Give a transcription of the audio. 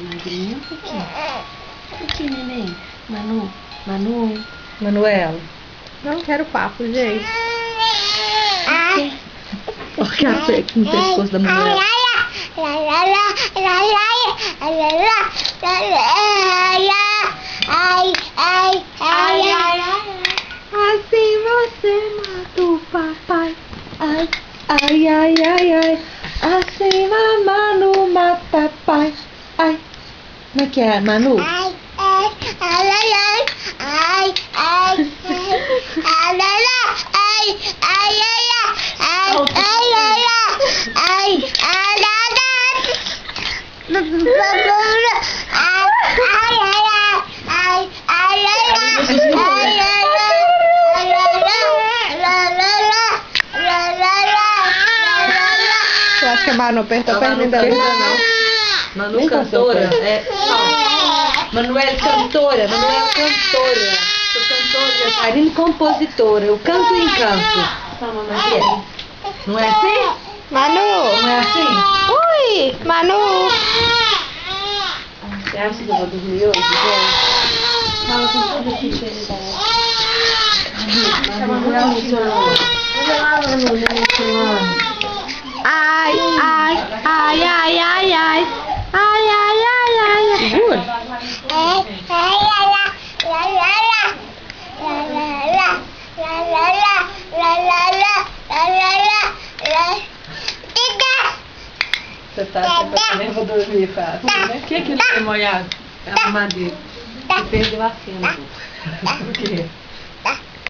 Magrinho, um pouquinho. Um pouquinho, neném. Manu. Manuela. Não quero papo, gente. Olha o café aqui no pescoço da Manuela. Assim você mata o papai. Ai. Assim Manu mata pai. Ai. Como é que é, Manu? Eu acho que a Manu apertou a perna dela. Manu cantora. Manuela cantora. Sou cantora, bailarina e compositora. Eu canto e encanto. Não é assim? Manu! Não é assim? Oi! Manu! Você acha que eu vou dormir hoje, gente? Fala com toda sinceridade. Segura. Você tá achando que eu também vou dormir, Fábio? O que é aquilo que é molhado? É a madeira. Você perdeu a cena. Por quê?